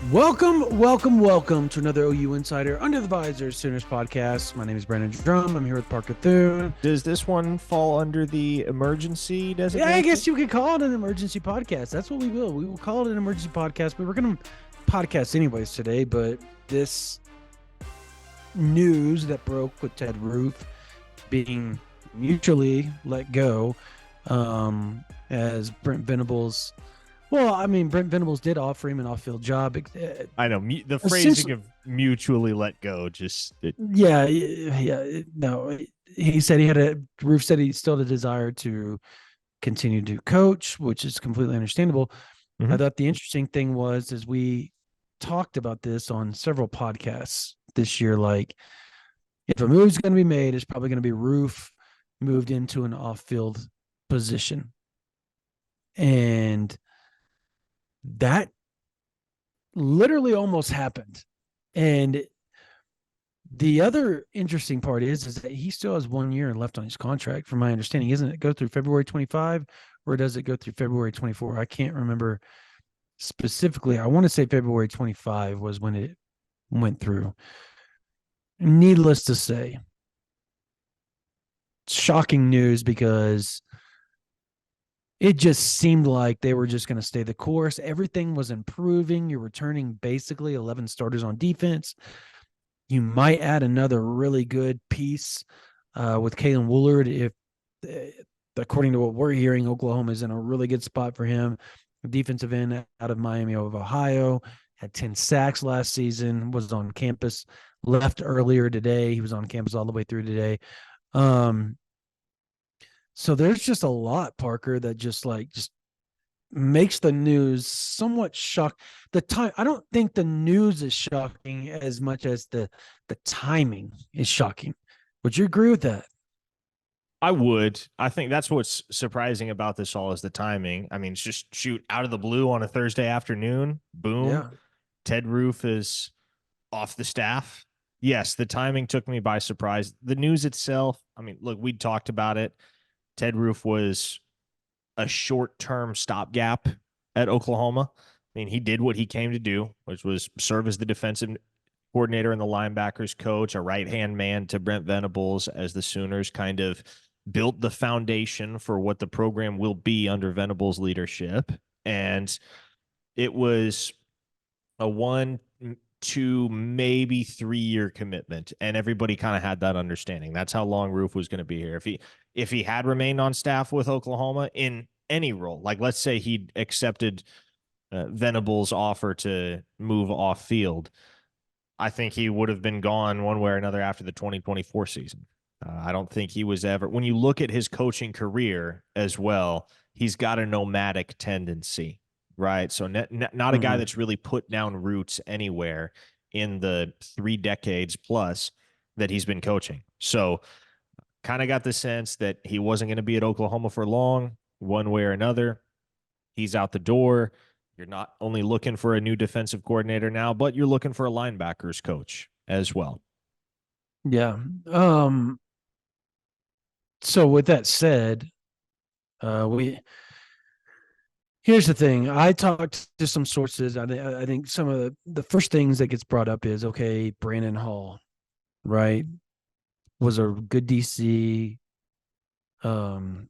Welcome to another OU Insider Under the Visor Sooners podcast. My name is Brandon Drum. I'm here with Parker Thune. Does this one fall under the emergency Yeah, I designation? guess you could call it an emergency podcast. That's what we will. We will call it an emergency podcast. We were going to podcast anyways today, but this news that broke with Ted Roof being mutually let go, as Brent Venables. Well, I mean, Brent Venables did offer him an off-field job. I know the phrasing of mutually let go. Yeah. No, he said Roof said he still had a desire to continue to coach, which is completely understandable. I thought the interesting thing was, as we talked about this on several podcasts this year, like if a move's going to be made, it's probably going to be Roof moved into an off-field position. And that literally almost happened. And the other interesting part is that he still has 1 year left on his contract, from my understanding. Isn't it go through February 25 or does it go through February 24? I can't remember specifically. I want to say February 25 was when it went through. Needless to say, shocking news, because it just seemed like they were just going to stay the course. Everything was improving. You're returning basically 11 starters on defense. You might add another really good piece with Kalen Woolard. If, according to what we're hearing, Oklahoma is in a really good spot for him. Defensive end out of Miami of Ohio, had 10 sacks last season, was on campus, left earlier today. He was on campus all the way through today. So there's just a lot, Parker, that just makes the news somewhat shocked. I don't think the news is shocking as much as the timing is shocking. Would you agree with that? I would. I think that's what's surprising about this all is the timing. I mean, it's just shoot out of the blue on a Thursday afternoon. Boom. Yeah. Ted Roof is off the staff. Yes, the timing took me by surprise. The news itself, I mean, look, we talked about it. Ted Roof was a short-term stopgap at Oklahoma. I mean, he did what he came to do, which was serve as the defensive coordinator and the linebackers coach, a right-hand man to Brent Venables, as the Sooners kind of built the foundation for what the program will be under Venables' leadership. And it was a 1, 2, maybe 3-year commitment, and everybody kind of had that understanding. That's how long Roof was going to be here. If he had remained on staff with Oklahoma in any role, like let's say he'd accepted Venables' offer to move off field, I think he would have been gone one way or another after the 2024 season. I don't think he was ever, when you look at his coaching career as well, he's got a nomadic tendency, right? So not a guy that's really put down roots anywhere in the 3 decades plus that he's been coaching. So kind of got the sense that he wasn't going to be at Oklahoma for long, one way or another. He's out the door. You're not only looking for a new defensive coordinator now, but you're looking for a linebackers coach as well. Yeah. So with that said, here's the thing. I talked to some sources. I think some of the first things that gets brought up is, okay, Brandon Hall, right, was a good DC. Oh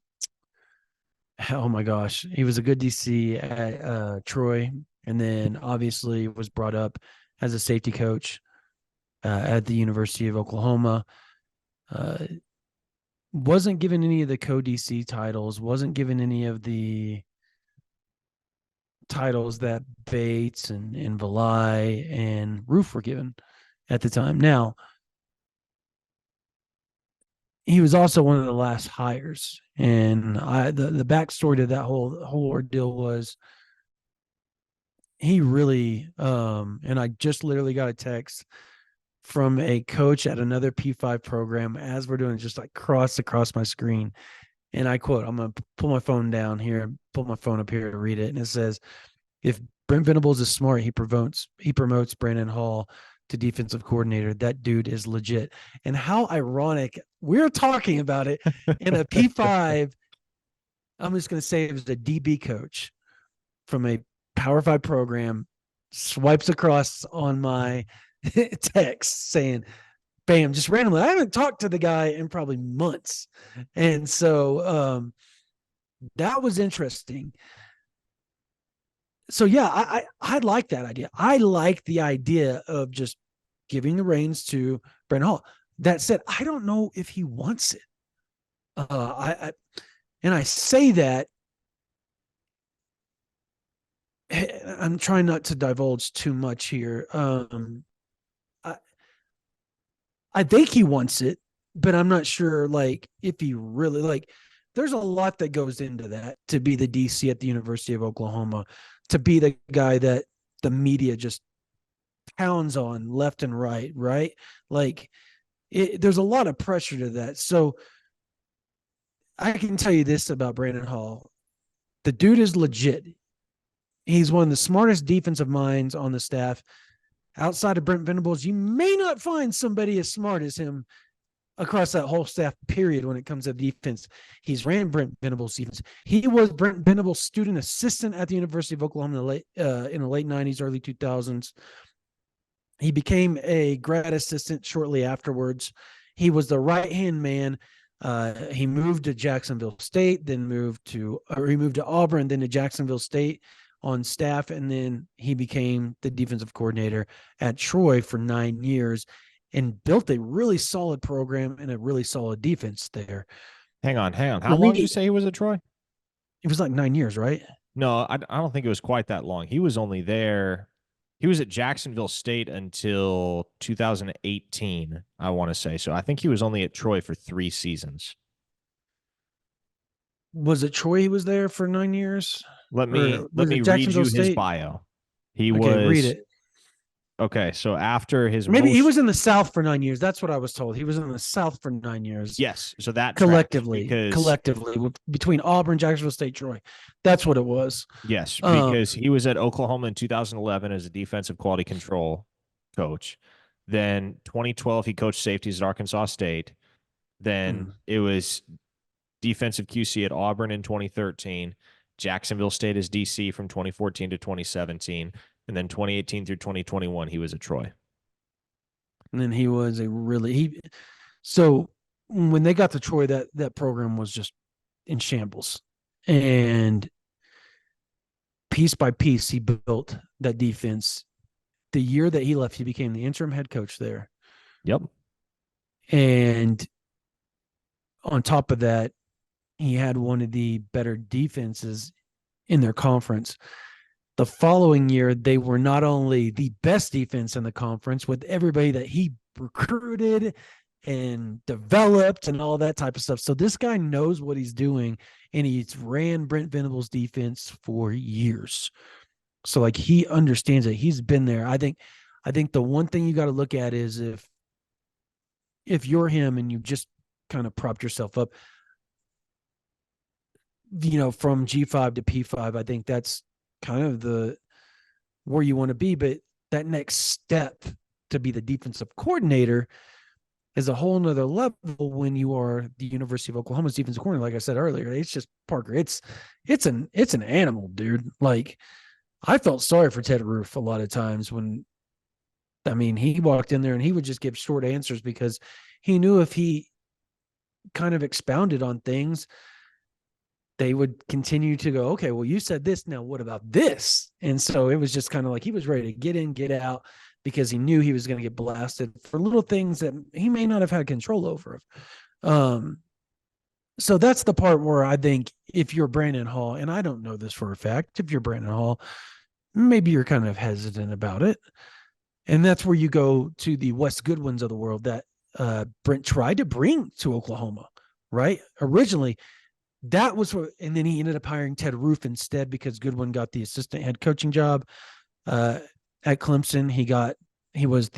my gosh, he was a good DC at Troy, and then obviously was brought up as a safety coach at the University of Oklahoma. Wasn't given any of the co-DC titles, wasn't given any of the titles that Bates and Valai and Roof were given at the time. Now, he was also one of the last hires, and the backstory to that whole ordeal was he really and I just literally got a text from a coach at another P5 program as we're doing, just like across my screen, and I quote, I'm gonna pull my phone down here, pull my phone up here to read it, and it says, "If Brent Venables is smart, he promotes Brandon Hall to defensive coordinator. That dude is legit." And how ironic, we're talking about it in a P5. I'm just going to say it was a DB coach from a Power 5 program swipes across on my text saying, bam, just randomly. I haven't talked to the guy in probably months. And so that was interesting. So yeah, I like that idea. I like the idea of just giving the reins to Brent Hall. That said, I don't know if he wants it. And I say that I'm trying not to divulge too much here. I, I think he wants it, but I'm not sure like if he really like there's a lot that goes into that to be the DC at the University of Oklahoma, to be the guy that the media just pounds on left and right, right? Like there's a lot of pressure to that. So I can tell you this about Brandon Hall. The dude is legit. He's one of the smartest defensive minds on the staff. Outside of Brent Venables, you may not find somebody as smart as him across that whole staff, period, when it comes to defense. He's ran Brent Venables' defense. He was Brent Venables' student assistant at the University of Oklahoma in the late 90s, early 2000s. He became a grad assistant shortly afterwards. He was the right-hand man. He moved to Jacksonville State, then he moved to Auburn, then to Jacksonville State on staff, and then he became the defensive coordinator at Troy for 9 years and built a really solid program and a really solid defense there. Hang on. How long did you say he was at Troy? It was like 9 years, right? No, I don't think it was quite that long. He was only there. He was at Jacksonville State until 2018, I want to say. So I think he was only at Troy for 3 seasons. Was it Troy he was there for 9 years? Let me read Jacksonville you his State? bio. He Okay, read was it. okay. So after his Maybe he was in the South for 9 years. That's what I was told. He was in the South for 9 years. Yes, so that collectively, because between Auburn, Jacksonville State, Troy. That's what it was. yes, because he was at Oklahoma in 2011 as a defensive quality control coach. Then 2012 he coached safeties at Arkansas State. Then it was defensive QC at Auburn in 2013, Jacksonville State as DC from 2014 to 2017, and then 2018 through 2021 he was at Troy. And then he was so when they got to Troy, that program was just in shambles. And piece by piece, he built that defense. The year that he left, he became the interim head coach there. Yep. And on top of that, he had one of the better defenses in their conference. The following year, they were not only the best defense in the conference with everybody that he recruited and developed and all that type of stuff. So this guy knows what he's doing, and he's ran Brent Venables' defense for years. So like he understands it. He's been there. I think the one thing you got to look at is if you're him and you just kind of propped yourself up, from G5 to P5, I think that's kind of where you want to be. But that next step to be the defensive coordinator is a whole nother level when you are the University of Oklahoma's defensive coordinator. Like I said earlier, it's just Parker. It's an animal, dude. Like I felt sorry for Ted Roof a lot of times he walked in there and he would just give short answers because he knew if he kind of expounded on things, they would continue to go, okay, well, you said this. Now, what about this? And so it was just kind of like he was ready to get in, get out, because he knew he was going to get blasted for little things that he may not have had control over. So that's the part where I think if you're Brandon Hall, and I don't know this for a fact, if you're Brandon Hall, maybe you're kind of hesitant about it. And that's where you go to the Wes Goodwins of the world that Brent tried to bring to Oklahoma, right? Originally, that was and then he ended up hiring Ted Roof instead because Goodwin got the assistant head coaching job at Clemson. He was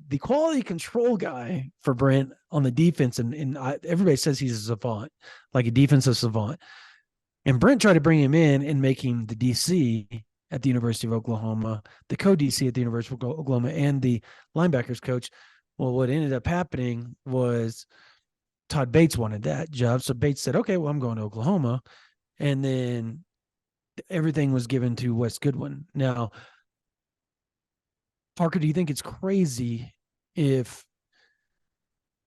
the quality control guy for Brent on the defense, and everybody says he's a savant, like a defensive savant. And Brent tried to bring him in and make him the DC at the University of Oklahoma, the co-DC at the University of Oklahoma, and the linebackers coach. Well, what ended up happening was Todd Bates wanted that job. So Bates said, okay, well, I'm going to Oklahoma. And then everything was given to Wes Goodwin. Now, Parker, do you think it's crazy if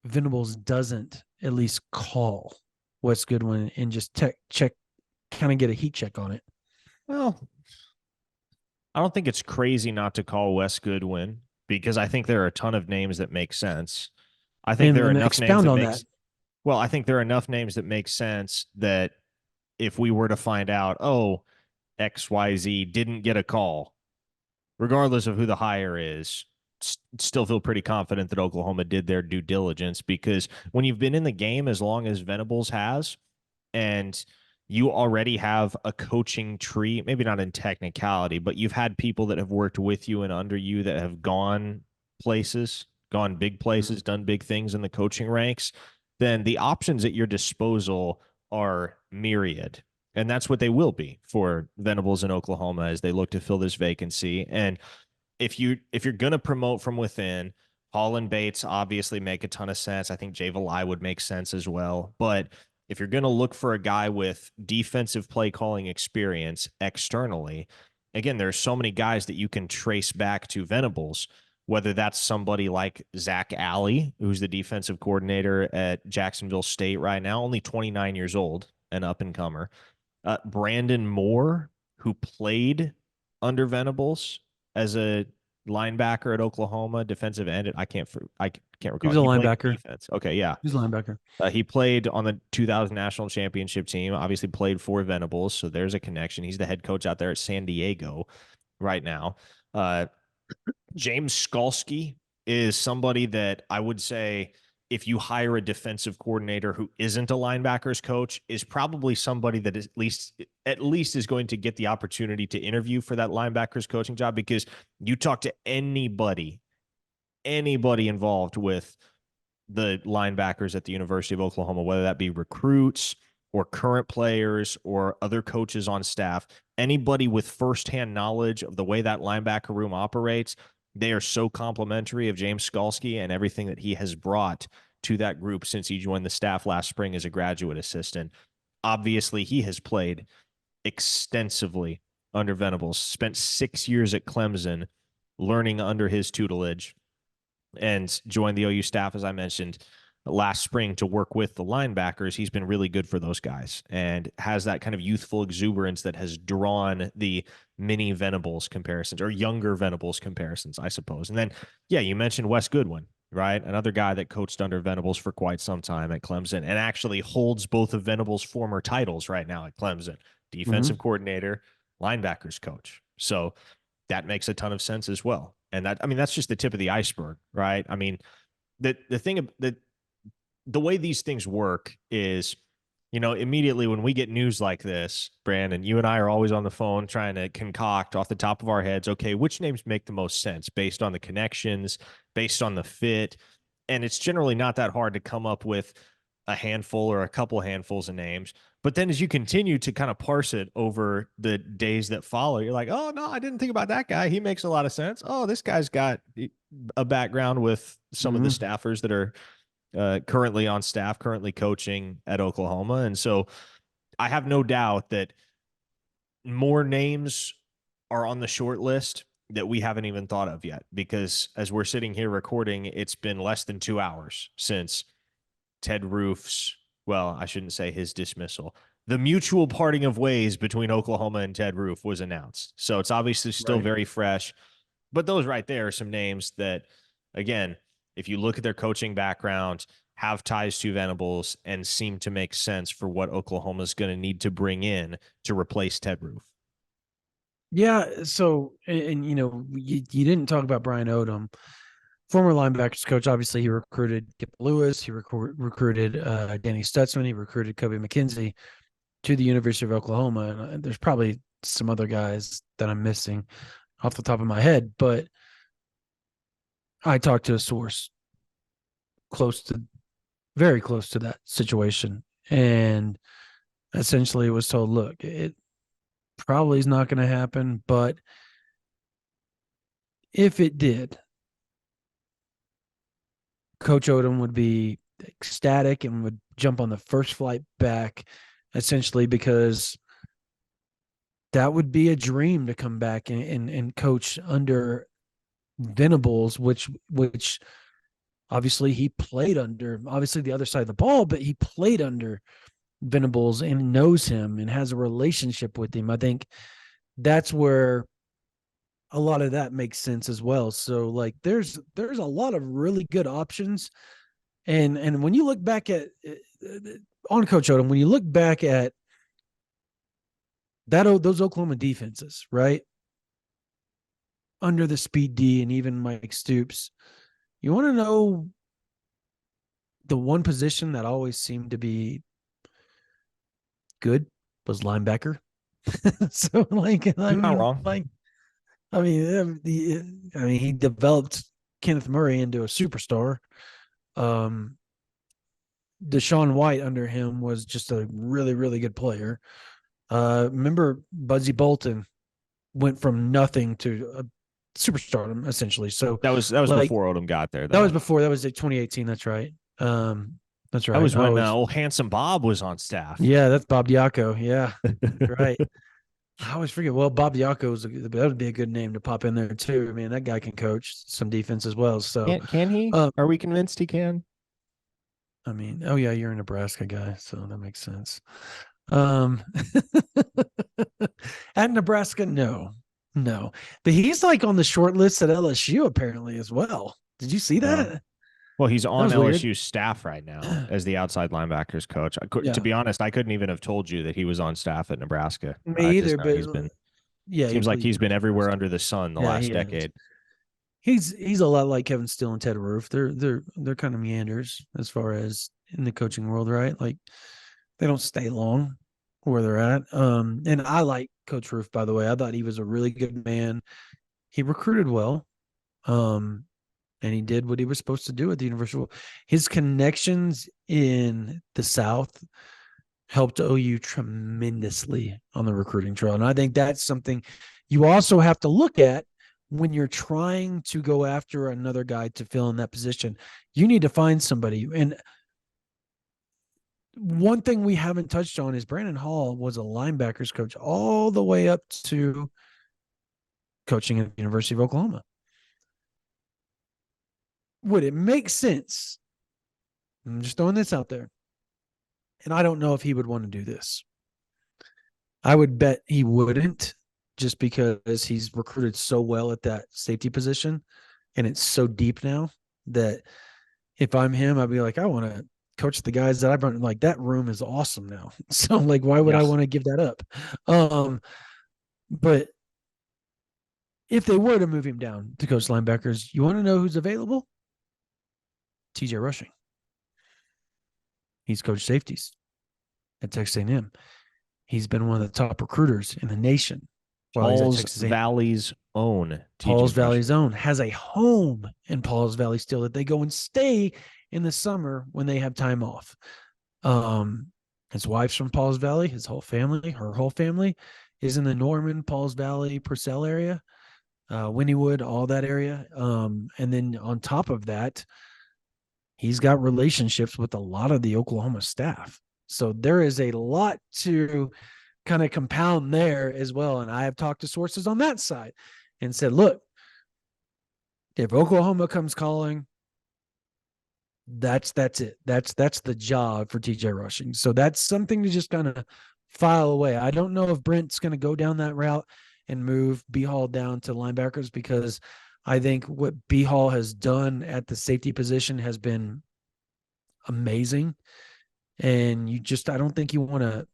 Venables doesn't at least call Wes Goodwin and just check, kind of get a heat check on it? Well, I don't think it's crazy not to call Wes Goodwin because I think there are a ton of names that make sense. I think there are And enough names expound that on that. I think there are enough names that make sense that if we were to find out, oh, XYZ didn't get a call, regardless of who the hire is, still feel pretty confident that Oklahoma did their due diligence because when you've been in the game as long as Venables has, and you already have a coaching tree, maybe not in technicality, but you've had people that have worked with you and under you that have gone places, gone big places, done big things in the coaching ranks, then the options at your disposal are myriad. And that's what they will be for Venables in Oklahoma as they look to fill this vacancy. And if you're gonna promote from within, Hall and Bates obviously make a ton of sense. I think Jay Valai would make sense as well. But if you're gonna look for a guy with defensive play calling experience externally, again, there's so many guys that you can trace back to Venables. Whether that's somebody like Zach Alley, who's the defensive coordinator at Jacksonville State right now, only 29 years old, an up and comer. Brandon Moore, who played under Venables as a linebacker at Oklahoma, defensive end. I can't He recall. was a He played linebacker. defense. Okay, yeah. He was a linebacker. He played on the 2000 national championship team. Obviously, played for Venables, so there's a connection. He's the head coach out there at San Diego right now. James Skalski is somebody that I would say if you hire a defensive coordinator who isn't a linebackers coach is probably somebody that is at least is going to get the opportunity to interview for that linebackers coaching job because you talk to anybody involved with the linebackers at the University of Oklahoma, whether that be recruits or current players or other coaches on staff, anybody with firsthand knowledge of the way that linebacker room operates, they are so complimentary of James Skalski and everything that he has brought to that group since he joined the staff last spring as a graduate assistant. Obviously, he has played extensively under Venables, spent 6 years at Clemson learning under his tutelage, and joined the OU staff, as I mentioned, last spring to work with the linebackers. He's been really good for those guys and has that kind of youthful exuberance that has drawn the mini Venables comparisons or younger Venables comparisons, I suppose. And then, yeah, you mentioned Wes Goodwin, right? Another guy that coached under Venables for quite some time at Clemson and actually holds both of Venables' former titles right now at Clemson, defensive coordinator, linebackers coach. So that makes a ton of sense as well. And that's just the tip of the iceberg, right? I mean, the thing that the way these things work is, immediately when we get news like this, Brandon, you and I are always on the phone trying to concoct off the top of our heads, okay, which names make the most sense based on the connections, based on the fit. And it's generally not that hard to come up with a handful or a couple handfuls of names. But then as you continue to kind of parse it over the days that follow, you're like, oh, no, I didn't think about that guy. He makes a lot of sense. Oh, this guy's got a background with some of the staffers that are currently on staff, currently coaching at Oklahoma. And so I have no doubt that more names are on the short list that we haven't even thought of yet, because as we're sitting here recording, it's been less than 2 hours since Ted Roof's, well, I shouldn't say his dismissal. The mutual parting of ways between Oklahoma and Ted Roof was announced. So it's obviously still very fresh. But those right there are some names that, again, if you look at their coaching background, have ties to Venables and seem to make sense for what Oklahoma is going to need to bring in to replace Ted Roof. Yeah. So, and you didn't talk about Brian Odom, former linebackers coach. Obviously, he recruited Kip Lewis. He recruited Danny Stutzman. He recruited Kobe McKenzie to the University of Oklahoma. And there's probably some other guys that I'm missing off the top of my head, but I talked to a source very close to that situation, and essentially was told, look, it probably is not going to happen, but if it did, Coach Odom would be ecstatic and would jump on the first flight back, essentially because that would be a dream to come back and coach under Venables, which obviously he played under, obviously the other side of the ball, but he played under Venables and knows him and has a relationship with him. I think that's where a lot of that makes sense as well. So like there's a lot of really good options. And when you look back at on Coach Odom, when you look back at those Oklahoma defenses, right? Under the speed D and even Mike Stoops, you want to know the one position that always seemed to be good was linebacker. So like, You're not wrong. He developed Kenneth Murray into a superstar. Deshaun White under him was just a really, really good player. Remember Bugsy Bolton went from nothing to a superstardom essentially. So that was like, before Odom got there. Though. That was like 2018. That's right. That's right. That was when old handsome Bob was on staff. Yeah, that's Bob Diaco. Yeah, right. I always forget. Well, Bob Diaco that would be a good name to pop in there too. I mean, that guy can coach some defense as well. So can he? Are we convinced he can? I mean, oh yeah, you're a Nebraska guy, so that makes sense. At Nebraska, no, but he's like on the short list at LSU apparently as well. Did you see that? Well, he's on LSU's weird. Staff right now as the outside linebackers coach. To be honest, I couldn't even have told you that he was on staff at Nebraska. Me either, but seems like he's been everywhere under the sun the last decade. He's a lot like Kevin Steele and Ted Roof. They're kind of meanders as far as in the coaching world, right? Like they don't stay long where they're at. And I like Coach Roof, by the way. I thought he was a really good man. He recruited well. And he did what he was supposed to do at the University. His connections in the South helped OU tremendously on the recruiting trail. And I think that's something you also have to look at when you're trying to go after another guy to fill in that position. You need to find somebody. And one thing we haven't touched on is Brandon Hall was a linebackers coach all the way up to coaching at the University of Oklahoma. Would it make sense? I'm just throwing this out there. And I don't know if he would want to do this. I would bet he wouldn't, just because he's recruited so well at that safety position. And it's so deep now that if I'm him, I'd be like, I want to coach the guys that I've run. Like, that room is awesome now. So like, why would I want to give that up? But if they were to move him down to coach linebackers, you want to know who's available? TJ Rushing. He's coached safeties at Texas A&M. He's been one of the top recruiters in the nation. Pauls Valley's own. Pauls Valley's own has a home in Pauls Valley still that they go and stay in the summer when they have time off. His wife's from Pauls Valley. Her whole family is in the Norman, Pauls Valley, Purcell area, Wynnewood, all that area. And then on top of that, he's got relationships with a lot of the Oklahoma staff. So there is a lot to kind of compound there as well. And I have talked to sources on that side and said, look, if Oklahoma comes calling, that's it. That's the job for TJ Rushing. So that's something to just kind of file away. I don't know if Brent's going to go down that route and move B Hall down to linebackers, because I think what B Hall has done at the safety position has been amazing. And I don't think you want to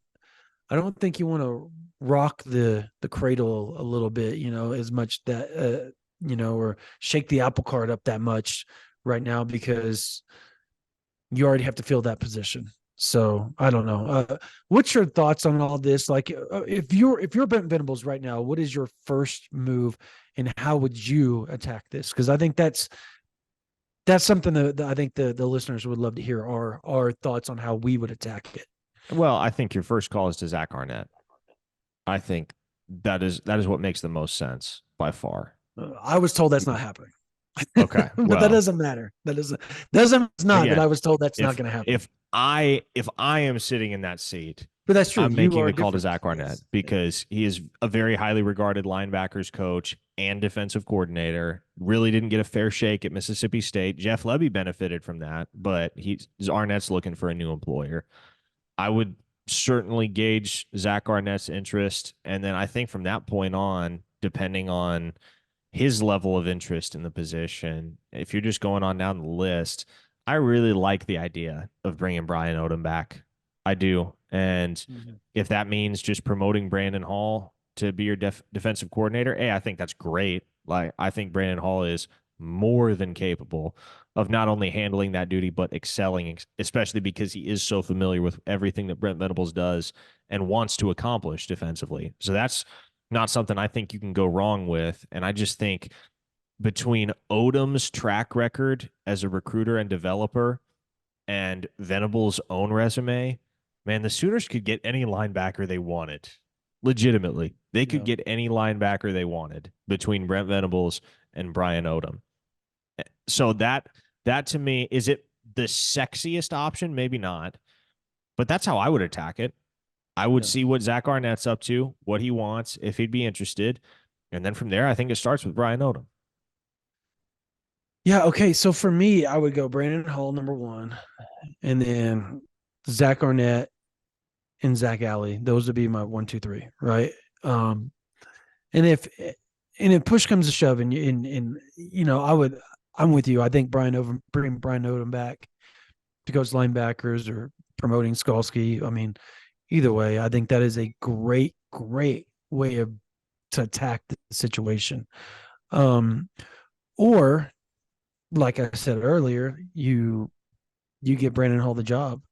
rock the cradle a little bit, as much that, or shake the apple cart up that much right now, because you already have to fill that position. So I don't know. What's your thoughts on all this? Like, if you're Brent Venables right now, what is your first move and how would you attack this? Because I think that's something that I think the listeners would love to hear our thoughts on how we would attack it. Well, I think your first call is to Zach Arnett. I think that is what makes the most sense by far. I was told that's not happening. Okay, but that doesn't matter. It's not. But I was told that's not going to happen. If I am sitting in that seat But that's true. I'm You making are the call to different. Zach Arnett Yes. Yeah. because he is a very highly regarded linebackers coach and defensive coordinator. Really didn't get a fair shake at Mississippi State. Jeff Levy benefited from that, but Arnett's looking for a new employer. I would certainly gauge Zach Arnett's interest, and then I think from that point on, depending on his level of interest in the position, if you're just going on down the list, I really like the idea of bringing Brian Odom back. I do. And Mm-hmm. if that means just promoting Brandon Hall to be your defensive coordinator, hey, I think that's great. Like, I think Brandon Hall is more than capable of not only handling that duty, but excelling, especially because he is so familiar with everything that Brent Venables does and wants to accomplish defensively. So that's not something I think you can go wrong with. And I just think between Odom's track record as a recruiter and developer and Venable's own resume, man, the Sooners could get any linebacker they wanted. Legitimately, they could Yeah. get any linebacker they wanted between Brent Venables and Brian Odom. So that to me, is it the sexiest option? Maybe not, but that's how I would attack it. I would Yeah. see what Zach Arnett's up to, what he wants, if he'd be interested. And then from there, I think it starts with Brian Odom. Yeah. Okay. So for me, I would go Brandon Hall number one, and then Zach Arnett and Zach Alley. Those would be my 1, 2, 3. Right. Um, and if push comes to shove, and I'm with you. I think bring Brian Odom back to coach linebackers or promoting Skalski. I mean, either way, I think that is a great, great way to attack the situation. Um, or like I said earlier, you get Brandon Hall the job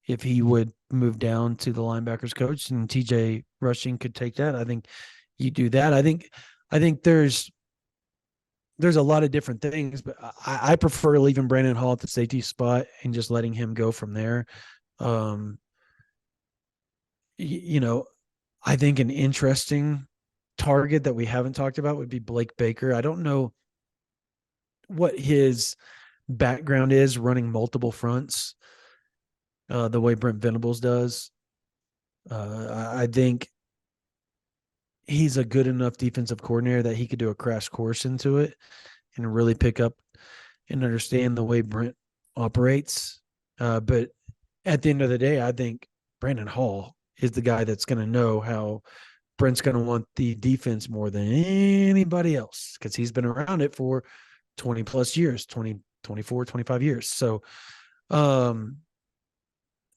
if he would move down to the linebackers coach and TJ Rushing could take that. I think you do that. I think there's a lot of different things, but I prefer leaving Brandon Hall at the safety spot and just letting him go from there. Um, you know, I think an interesting target that we haven't talked about would be Blake Baker. I don't know what his background is running multiple fronts, the way Brent Venables does. I think he's a good enough defensive coordinator that he could do a crash course into it and really pick up and understand the way Brent operates. But at the end of the day, I think Brandon Hall is the guy that's going to know how Brent's going to want the defense more than anybody else because he's been around it for 20 plus years, 20, 24, 25 years. So um,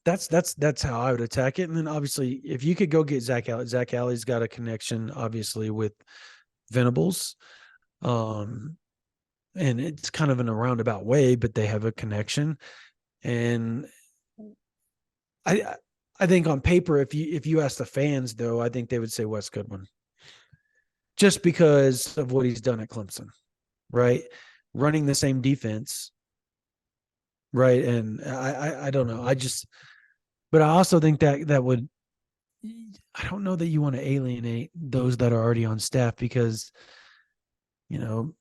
that's how I would attack it. And then obviously, if you could go get Zach Alley's got a connection, obviously, with Venables. Um, and it's kind of in a roundabout way, but they have a connection. And I I think on paper, if you ask the fans, though, I think they would say Wes Goodwin, just because of what he's done at Clemson, right? Running the same defense, right? And I don't know. But I also think that would. I don't know that you want to alienate those that are already on staff because you know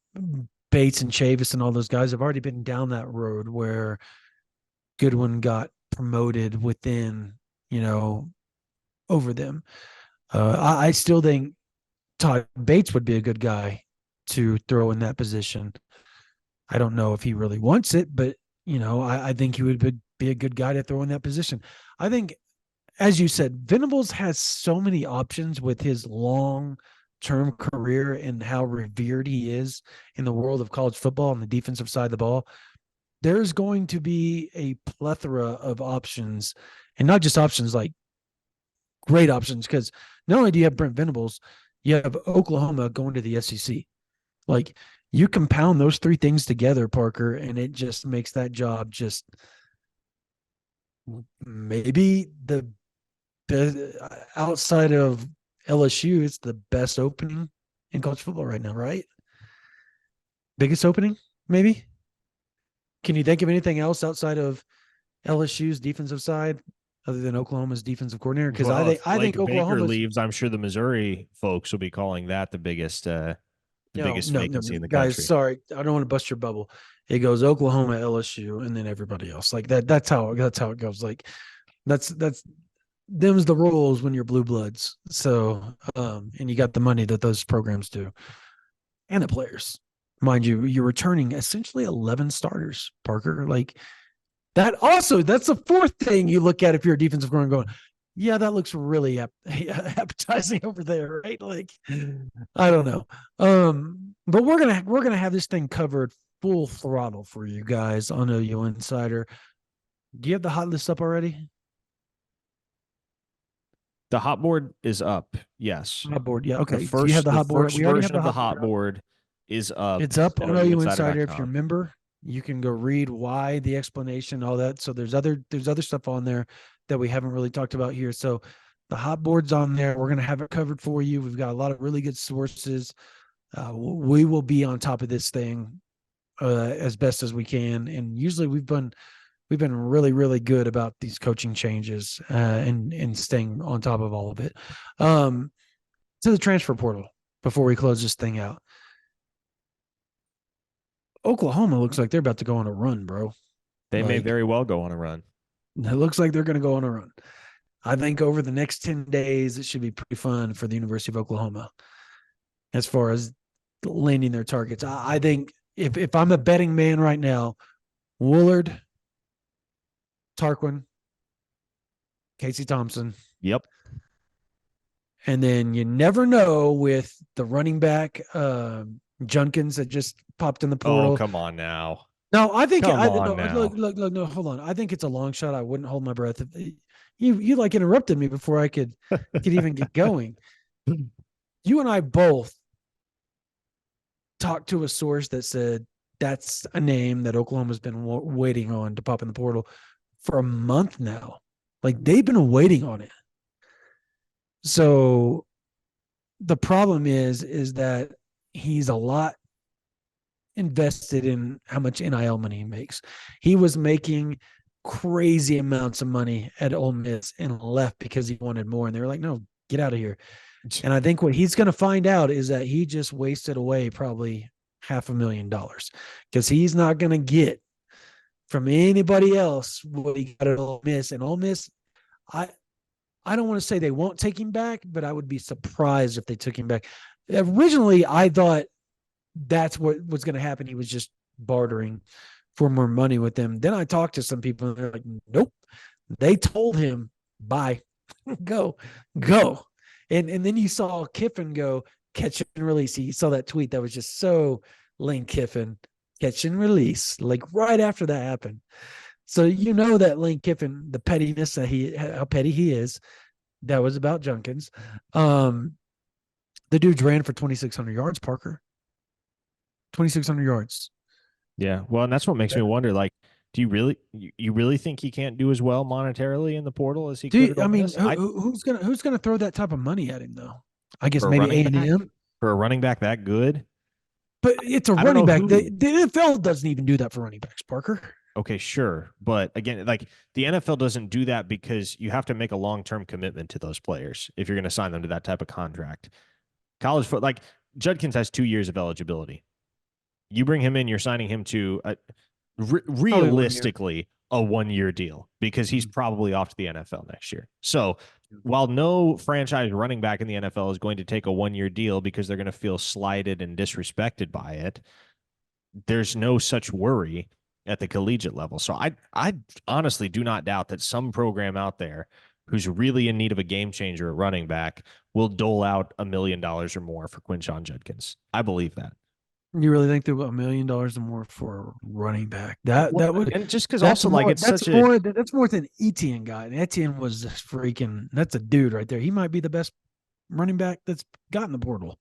Bates and Chavis and all those guys have already been down that road where Goodwin got promoted within, over them. I still think Todd Bates would be a good guy to throw in that position. I don't know if he really wants it, but I think he would be a good guy to throw in that position. I think, as you said, Venables has so many options with his long-term career and how revered he is in the world of college football on the defensive side of the ball. There's going to be a plethora of options, and not just options, like great options, because not only do you have Brent Venables, you have Oklahoma going to the SEC. Like, you compound those three things together, Parker, and it just makes that job just maybe the best outside of LSU. It's the best opening in college football right now, right? Biggest opening, maybe. Can you think of anything else outside of LSU's defensive side other than Oklahoma's defensive coordinator? Because Well, if I think Blake Baker Oklahoma's leaves, I'm sure the Missouri folks will be calling that the no, biggest no, no, vacancy no, in the guys. country. Sorry, I don't want to bust your bubble. It goes Oklahoma, LSU, and then everybody else. Like that. That's how it goes. Like that's them's the rules when you're blue bloods. So, and you got the money that those programs do, and the players, mind you. You're returning essentially 11 starters, Parker. Like that. Also, that's the fourth thing you look at if you're a defensive coordinator going, yeah, that looks really appetizing over there, right? Like, I don't know. But we're gonna have this thing covered full throttle for you guys on OU Insider. Do you have the hot list up already? The hot board is up. Yes. Hot board, yeah. The Okay. Do you have first the the hot board? first We already have version the of the hot board hot up. board is up It's up at on OU Insider. If you're a ouinsider.com. member, you can go read why, the explanation, all that. So there's other stuff on there that we haven't really talked about here. So the hot board's on there. We're gonna have it covered for you. We've got a lot of really good sources. We will be on top of this thing as best as we can. And usually we've been really, really good about these coaching changes and staying on top of all of it. To the transfer portal before we close this thing out. Oklahoma looks like they're about to go on a run, bro. They may Like very well go on a run. it looks like they're going to go on a run. I think over the next 10 days, it should be pretty fun for the University of Oklahoma as far as landing their targets. I think if I'm a betting man right now, Woolard, Tarquin, Casey Thompson, Yep. and then you never know with the running back Junkins that just popped in the Oh, portal. come on now. No, I think Come on no, now. look, no, hold on. I think it's a long shot. I wouldn't hold my breath. You like interrupted me before I could even get going. You and I both talked to a source that said that's a name that Oklahoma's been waiting on to pop in the portal for a month now. Like they've been waiting on it. So the problem is that he's a lot invested in how much NIL money he makes. He was making crazy amounts of money at Ole Miss and left because he wanted more. And they were like, no, get out of here. And I think what he's going to find out is that he just wasted away probably $500,000 because he's not going to get from anybody else what he got at Ole Miss. And Ole Miss, I I don't want to say they won't take him back, but I would be surprised if they took him back. Originally, I thought that's what was going to happen. He was just bartering for more money with them. Then I talked to some people and they're like, nope. They told him, bye, go, go. And then you saw Kiffin go catch and release. You saw that tweet that was just so Lane Kiffin, catch and release, like right after that happened. So you know that Lane Kiffin, the pettiness that how petty he is, that was about Junkins. The dude ran for 2,600 yards, Parker. 2,600 yards. Yeah. Well, and that's what makes me wonder, like, do you really think he can't do as well monetarily in the portal as he could at I Ole mean, Miss? who's gonna throw that type of money at him though? I guess For a maybe running A and back, M, for a running back that good, but it's a I don't running know back. who. The NFL doesn't even do that for running backs, Parker. Okay, sure. But again, like the NFL doesn't do that because you have to make a long-term commitment to those players if you're going to sign them to that type of contract. College foot, like Judkins has 2 years of eligibility. You bring him in, you're signing him to Probably 1 year. realistically a 1 year deal because he's probably off to the NFL next year. So while no franchise running back in the NFL is going to take a 1 year deal because they're going to feel slighted and disrespected by it, there's no such worry at the collegiate level. So I honestly do not doubt that some program out there who's really in need of a game changer at running back will dole out $1 million or more for Quinshon Judkins. I believe that. You really think they're $1 million or more for running back? That would And just because that's also like more it's such a that's more than Etienne got. And Etienne was freaking that's a dude right there. He might be the best running back that's gotten the portal.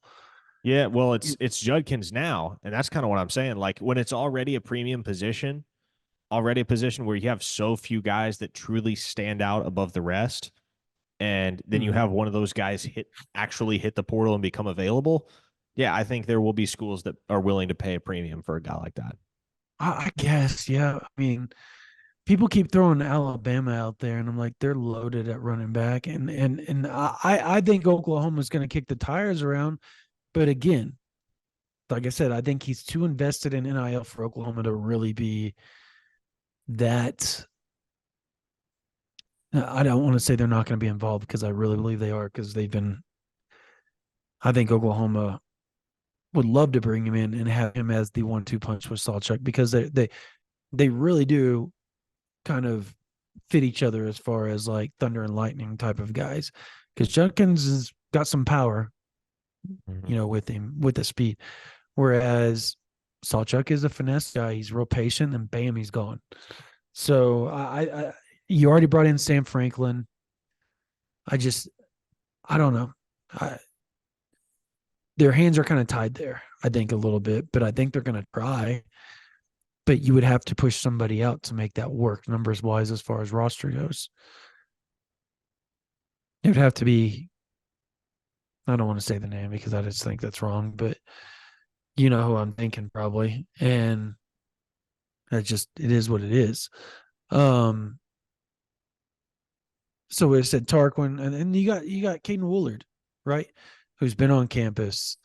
yeah, well, it's Judkins now, and that's kind of what I'm saying. Like when it's already a premium position, already a position where you have so few guys that truly stand out above the rest, and then you have one of those guys actually hit the portal and become available. Yeah, I think there will be schools that are willing to pay a premium for a guy like that. I guess, yeah. I mean, people keep throwing Alabama out there, and I'm like, they're loaded at running back, and I think Oklahoma's going to kick the tires around, but again, like I said, I think he's too invested in NIL for Oklahoma to really be that I don't want to say they're not going to be involved because I really believe they are because they've been. I think Oklahoma would love to bring him in and have him as the 1-2 punch with Sawchuk because they really do kind of fit each other as far as like thunder and lightning type of guys. Because Judkins has got some power, with him with the speed, whereas Sawchuk is a finesse guy. He's real patient, and bam, he's gone. So you already brought in Sam Franklin. I don't know. Their hands are kind of tied there, I think, a little bit, but I think they're going to try. But you would have to push somebody out to make that work, numbers wise, as far as roster goes. It would have to be, I don't want to say the name because I just think that's wrong, but you know who I'm thinking probably. And it is what it is. Um, so we said Tarquin, and you got Caden Woolard, right? Who's been on campus.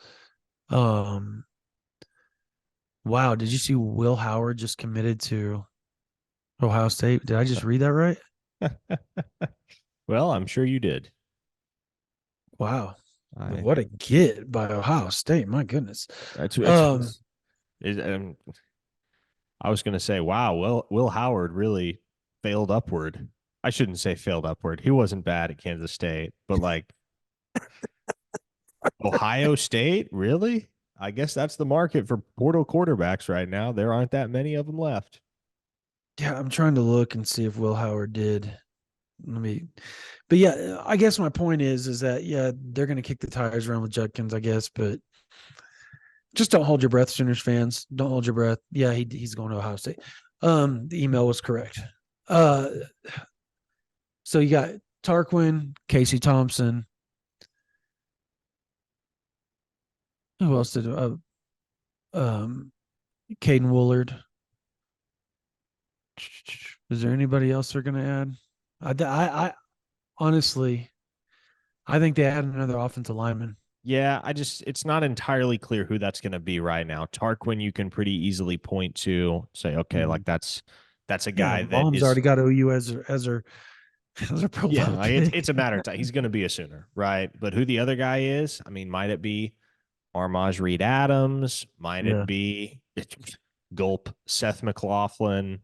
Um, wow, did you see Will Howard just committed to Ohio State? Did I just read that right? Well, I'm sure you did. Wow. What a get by Ohio State. My goodness. I was going to say, wow, Will Howard really failed upward. I shouldn't say failed upward. He wasn't bad at Kansas State, but like Ohio State, really? I guess that's the market for portal quarterbacks right now. There aren't that many of them left. Yeah, I'm trying to look and see if Will Howard did. But yeah, I guess my point is that yeah, they're going to kick the tires around with Judkins, I guess, but just don't hold your breath, Sooners fans. Don't hold your breath. Yeah, he's going to Ohio State. The email was correct. So you got Tarquin, Casey Thompson. Who else did? Caden Woolard. Is there anybody else they're going to add? I honestly, I think they add another offensive lineman. Yeah, it's not entirely clear who that's going to be right now. Tarquin, you can pretty easily point to, say, okay, like that's a guy that Mom's is already got OU as her yeah, profile like pick. it's a matter of time. He's going to be a Sooner, right? But who the other guy is? I mean, might it be Armaj Reed Adams? Might it be Gulp Seth McLaughlin?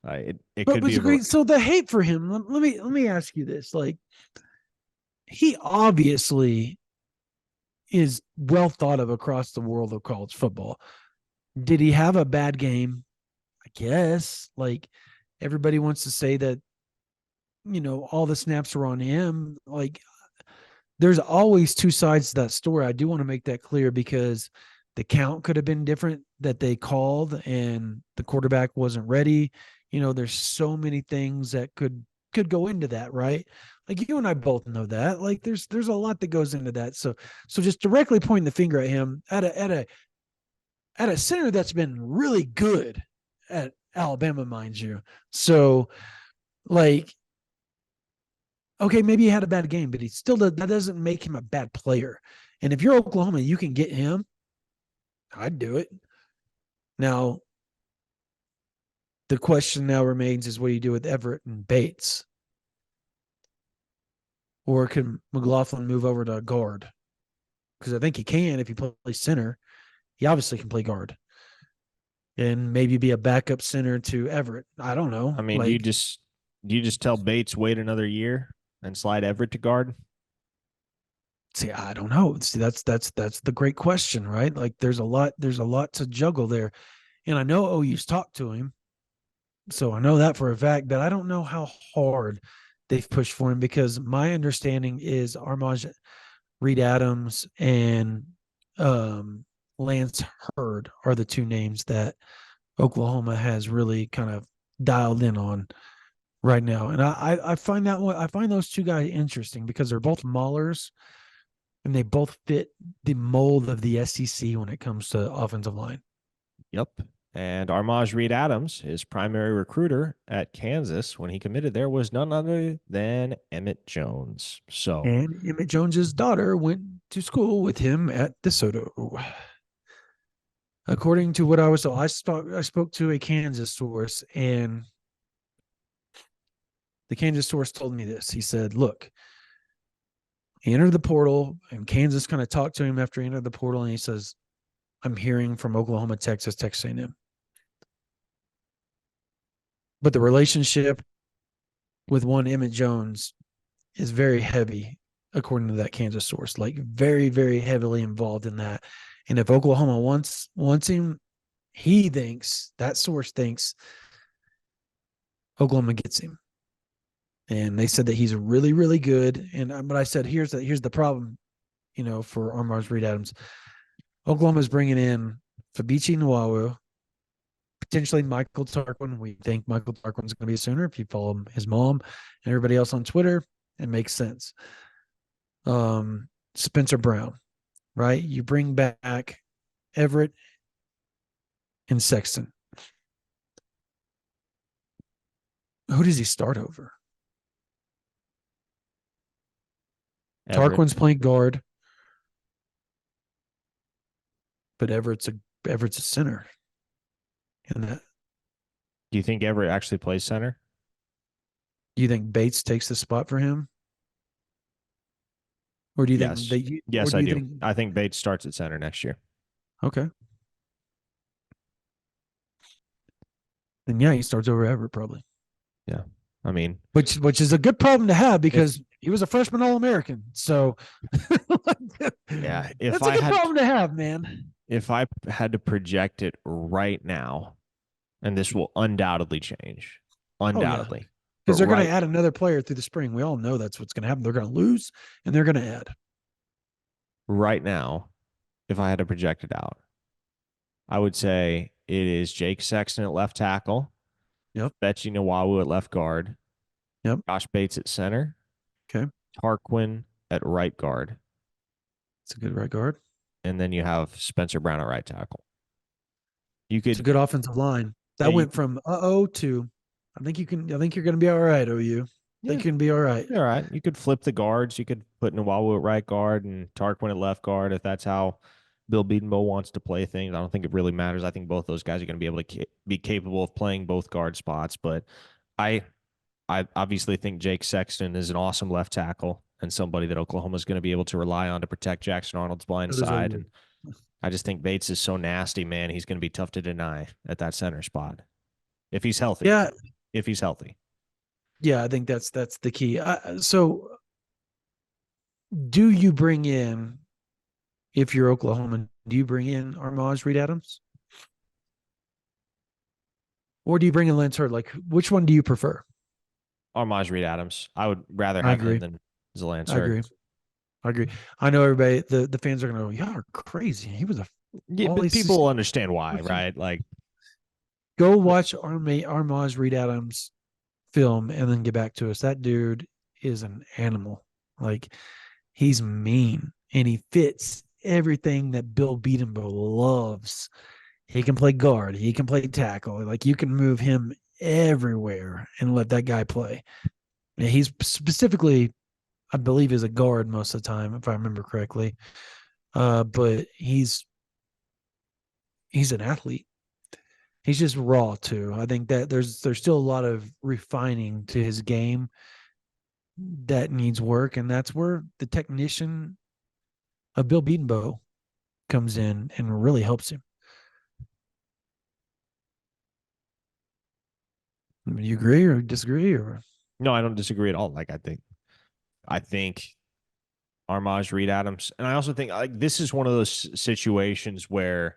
It But could be a great. So the hate for him. Let me ask you this: like, he obviously is well thought of across the world of college football. Did he have a bad game? I guess. Like, everybody wants to say that, all the snaps are on him. Like, there's always two sides to that story. I do want to make that clear because the count could have been different that they called and the quarterback wasn't ready. There's so many things that could go into that, right? Like, you and I both know that. Like, there's a lot that goes into that. So just directly pointing the finger at him at a center that's been really good at Alabama, mind you. So, like, okay, maybe he had a bad game, but that doesn't make him a bad player. And if you're Oklahoma, you can get him, I'd do it. Now, the question now remains is what do you do with Everett and Bates? Or can McLaughlin move over to guard? Because I think he can if he plays center. He obviously can play guard. And maybe be a backup center to Everett. I don't know. I mean, do you just tell Bates wait another year and slide Everett to guard? See, I don't know. See, that's the great question, right? Like, there's a lot to juggle there. And I know OU's talked to him. So I know that for a fact, but I don't know how hard they've pushed for him because my understanding is Armaj Reed Adams and Lance Hurd are the two names that Oklahoma has really kind of dialed in on right now. And I find those two guys interesting because they're both maulers and they both fit the mold of the SEC when it comes to offensive line. Yep. And Armaj Reed Adams, his primary recruiter at Kansas when he committed there, was none other than Emmett Jones. And Emmett Jones's daughter went to school with him at DeSoto. According to what I was told, I spoke to a Kansas source, and The Kansas source told me this. He said, look, he entered the portal, and Kansas kind of talked to him after he entered the portal, and he says, I'm hearing from Oklahoma, Texas, Texas A&M. But the relationship with one Emmett Jones is very heavy, according to that Kansas source, like very, very heavily involved in that. And if Oklahoma wants him, he thinks, that source thinks, Oklahoma gets him. And they said that he's really, really good. And but I said, here's the problem, for Armars Reed Adams. Oklahoma's bringing in Fabici Nwawu, potentially Michael Tarquin. We think Michael Tarquin's going to be a Sooner if you follow his mom and everybody else on Twitter. It makes sense. Spencer Brown, right? You bring back Everett and Sexton. Who does he start over? Everett. Tarquin's playing guard, but Everett's a center. And that, Do you think Everett actually plays center? do you think Bates takes the spot for him? Or do you Yes. think that? Yes, I do. I think Bates starts at center next year. Okay. Then yeah, he starts over Everett probably. Yeah. I mean, which is a good problem to have because he was a freshman All-American. So yeah, that's a good problem to have, man. If I had to project it right now, and this will undoubtedly change, undoubtedly. Because they're going to add another player through the spring. We all know that's what's going to happen. They're going to lose, and they're going to add. Right now, if I had to project it out, I would say it is Jake Sexton at left tackle. Yep. Betsy Nwawu at left guard. Yep. Josh Bates at center. Okay. Tarquin at right guard. It's a good right guard. And then you have Spencer Brown at right tackle. It's a good offensive line. That went from to I think you're going to be all right, OU. I think you can be all right. All right. You could flip the guards. You could put Nwawu at right guard and Tarquin at left guard if that's how Bill Bedenbaugh wants to play things. I don't think it really matters. I think both those guys are going to be able to be capable of playing both guard spots. But I obviously think Jake Sexton is an awesome left tackle and somebody that Oklahoma is going to be able to rely on to protect Jackson Arnold's blind side. And I just think Bates is so nasty, man. He's going to be tough to deny at that center spot if he's healthy. Yeah. If he's healthy. Yeah, I think that's the key. So do you bring in, if you're Oklahoma, do you bring in Armaz Reed Adams? Or do you bring in Lance Hurd? Like, which one do you prefer? Armaz Reed Adams. I would rather have him than Zalance Hurd. I agree. I know everybody, the fans are going to go, y'all are crazy. He was but people understand why, right? Like, go watch Armaz Reed Adams film and then get back to us. That dude is an animal. Like, he's mean and he fits everything that Bill Bedenbaugh loves. He can play guard. He can play tackle. Like, you can move him everywhere and let that guy play. And he's specifically, I believe, is a guard most of the time, if I remember correctly. But he's an athlete. He's just raw too. I think that there's still a lot of refining to his game that needs work, and that's where the technician of Bill Bedenbaugh comes in and really helps him. Do you agree or disagree? Or no, I don't disagree at all. Like, I think Armaz Reed Adams, and I also think like this is one of those situations where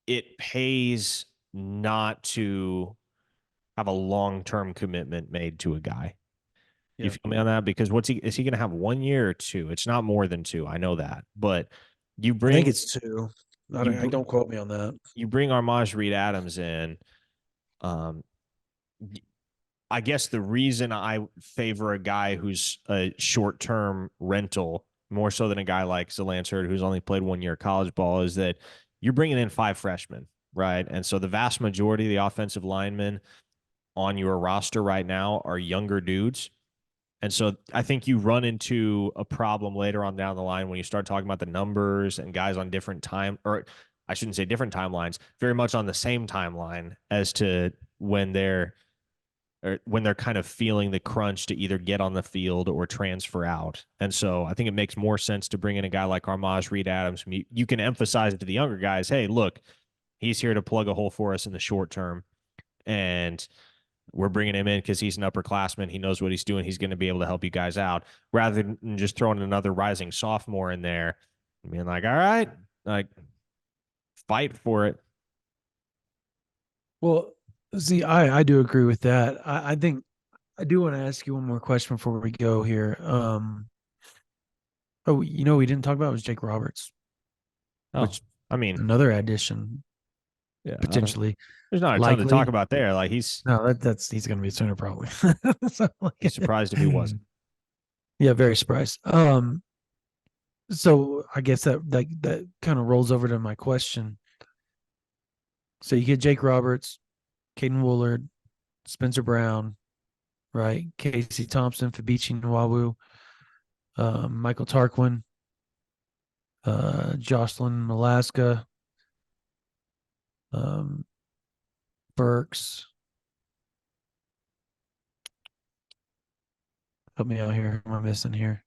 it pays not to have a long-term commitment made to a guy. You feel me on that? Because is he going to have 1 year or two? It's not more than two. I know that, but I think it's two. I don't quote me on that. You bring Armaz Reed Adams in. I guess the reason I favor a guy who's a short-term rental more so than a guy like Zalance Hurd, who's only played 1 year college ball, is that you're bringing in 5 freshmen, right? And so the vast majority of the offensive linemen on your roster right now are younger dudes. And so I think you run into a problem later on down the line when you start talking about the numbers and guys on different time, or I shouldn't say different timelines, very much on the same timeline as to when they're or when they're kind of feeling the crunch to either get on the field or transfer out. And so I think it makes more sense to bring in a guy like Armaj Reed Adams. You can emphasize to the younger guys, hey, look, he's here to plug a hole for us in the short term. And we're bringing him in because he's an upperclassman. He knows what he's doing. He's going to be able to help you guys out rather than just throwing another rising sophomore in there and being like, all right, like, fight for it. Well, see, I do agree with that. I think I do want to ask you one more question before we go here. Oh, we didn't talk about was Jake Roberts, Oh, which I mean, another addition yeah, potentially there's not a ton to talk likely. about there. Like he's No, he's going to be sooner probably. So, be surprised if he wasn't. yeah, very surprised. So I guess that kind of rolls over to my question. So you get Jake Roberts, Caden Woolard, Spencer Brown, right? Casey Thompson, Fabici Nwawu, Michael Tarquin, Jocelyn Malaska, um, Burks. Help me out here. What am I missing here?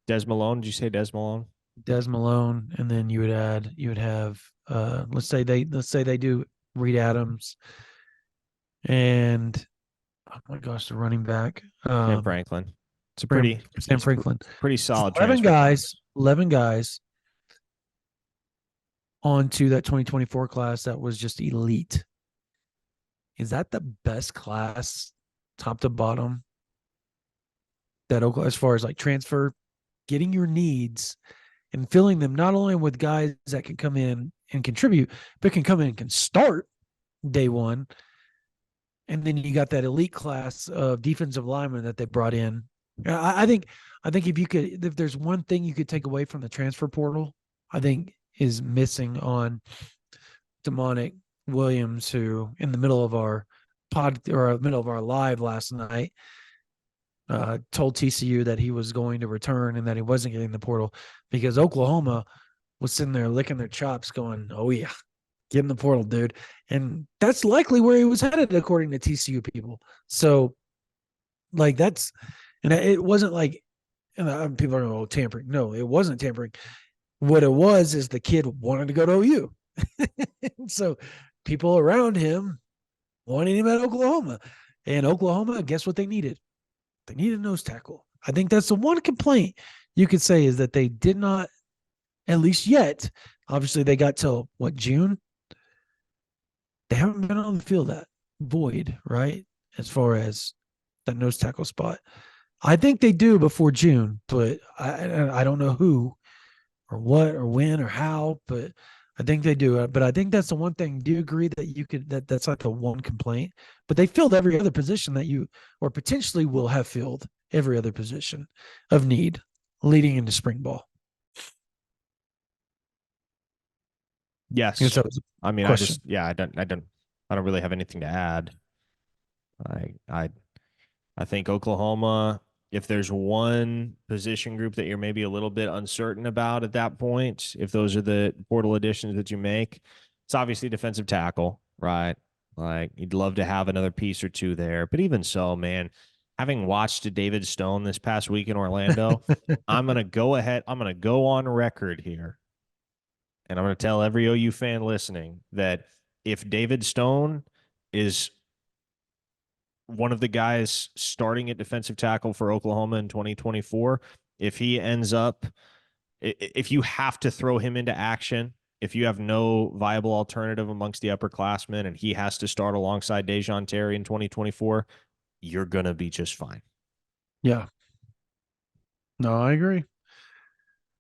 Des Malone, did you say Des Malone? Des Malone, and then you would have let's say they do Reed Adams and oh my gosh, the running back. Sam Franklin. It's a Sam Franklin. pretty solid 11 transfer guys, class. 11 guys onto that 2024 class that was just elite. Is that the best class top to bottom that Oklahoma, as far as like transfer, getting your needs and filling them not only with guys that can come in and contribute, but can come in and can start day one. And then you got that elite class of defensive linemen that they brought in. I think if there's one thing you could take away from the transfer portal, I think is missing on Demonic Williams, who in the middle of our middle of our live last night, told TCU that he was going to return and that he wasn't getting the portal because Oklahoma was sitting there licking their chops going, oh yeah, get in the portal, dude. And that's likely where he was headed, according to TCU people. So like and it wasn't like, and people are going, oh, tampering. No, it wasn't tampering. What it was is the kid wanted to go to OU. So people around him wanted him at Oklahoma. And Oklahoma, guess what they needed? They needed a nose tackle. I think that's the one complaint you could say is that they did not, at least yet. Obviously, they got till June? They haven't been on the field that void, right? As far as that nose tackle spot. I think they do before June, but I don't know who or what or when or how, but I think they do. But I think that's the one thing. Do you agree that that's like the one complaint? But they filled every other position that you or potentially will have filled every other position of need leading into spring ball. Yes. I mean, question. I don't really have anything to add. I think Oklahoma, if there's one position group that you're maybe a little bit uncertain about at that point, if those are the portal additions that you make, it's obviously defensive tackle, right? Like you'd love to have another piece or two there. But even so, man, having watched David Stone this past week in Orlando, I'm going to go ahead. I'm going to go on record here. And I'm going to tell every OU fan listening that if David Stone is one of the guys starting at defensive tackle for Oklahoma in 2024, if he ends up, if you have to throw him into action, if you have no viable alternative amongst the upperclassmen and he has to start alongside Dejon Terry in 2024, you're going to be just fine. Yeah. No, I agree.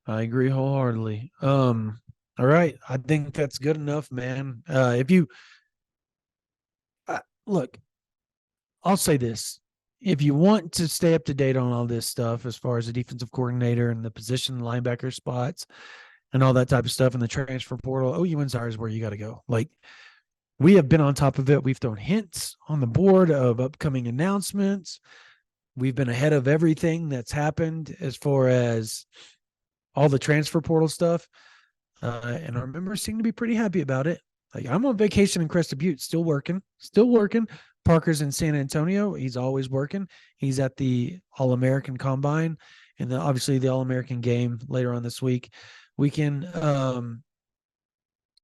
I agree wholeheartedly. All right. I think that's good enough, man. If you look, I'll say this. If you want to stay up to date on all this stuff, as far as the defensive coordinator and the position linebacker spots and all that type of stuff in the transfer portal, OU Insider is where you got to go. Like, we have been on top of it. We've thrown hints on the board of upcoming announcements. We've been ahead of everything that's happened as far as all the transfer portal stuff. And our members seem to be pretty happy about it. Like, I'm on vacation in Crested Butte, still working, Parker's in San Antonio. He's always working. He's at the All-American Combine and obviously the All-American game later on this weekend.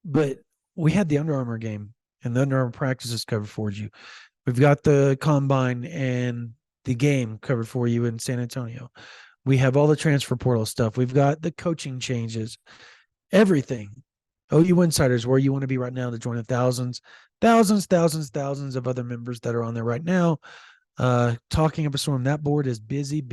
But we had the Under Armour game, and the Under Armour practice is covered for you. We've got the Combine and the game covered for you in San Antonio. We have all the transfer portal stuff. We've got the coaching changes, everything. OU Insiders, where you want to be right now to join the thousands of other members that are on there right now. Talking up a storm. That board is busy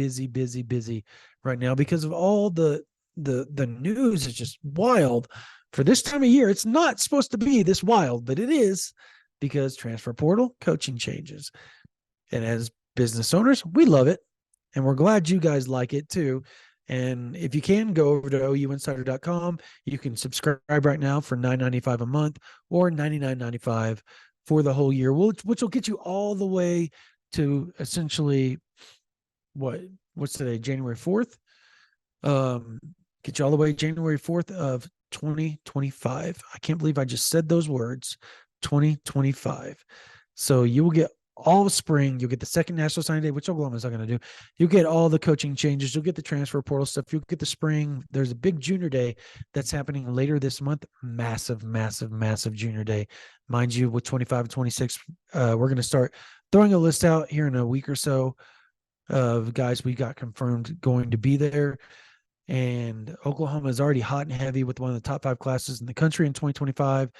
right now because of all the news is just wild for this time of year. It's not supposed to be this wild, but it is because transfer portal, coaching changes. And as business owners, we love it. And we're glad you guys like it too. And if you can, go over to ouinsider.com. You can subscribe right now for $9.95 a month or $99.95 for the whole year, which will get you all the way to essentially what's today, January 4th. Get you all the way January 4th of 2025. I can't believe I just said those words, 2025. So you will get all of spring. You'll get the second National Signing Day, which Oklahoma's not going to do. You'll get all the coaching changes. You'll get the transfer portal stuff. You'll get the spring. There's a big junior day that's happening later this month. Massive junior day. Mind you, with 25 and 26, we're going to start throwing a list out here in a week or so of guys we got confirmed going to be there. And Oklahoma is already hot and heavy with one of the top 5 classes in the country in 2025.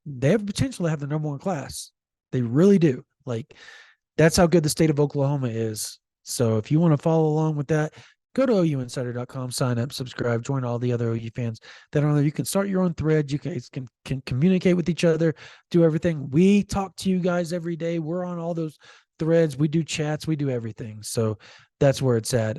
They have potential to have the number 1 class. They really do. Like, that's how good the state of Oklahoma is. So if you want to follow along with that, go to ouinsider.com, sign up, subscribe, join all the other OU fans that are on there. You can start your own thread. You can communicate with each other, do everything. We talk to you guys every day. We're on all those threads. We do chats. We do everything. So that's where it's at.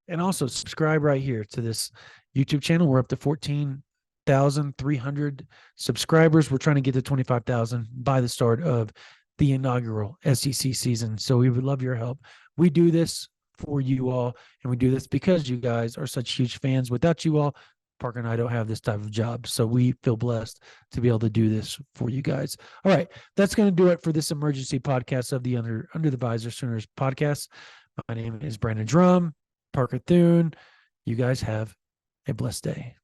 And also subscribe right here to this YouTube channel. We're up to 14,300 subscribers. We're trying to get to 25,000 by the start of the inaugural SEC season. So we would love your help. We do this for you all, and we do this because you guys are such huge fans. Without you all, Parker and I don't have this type of job. So we feel blessed to be able to do this for you guys. All right. That's going to do it for this emergency podcast of the Under the Visor Sooners podcast. My name is Brandon Drum, Parker Thune. You guys have a blessed day.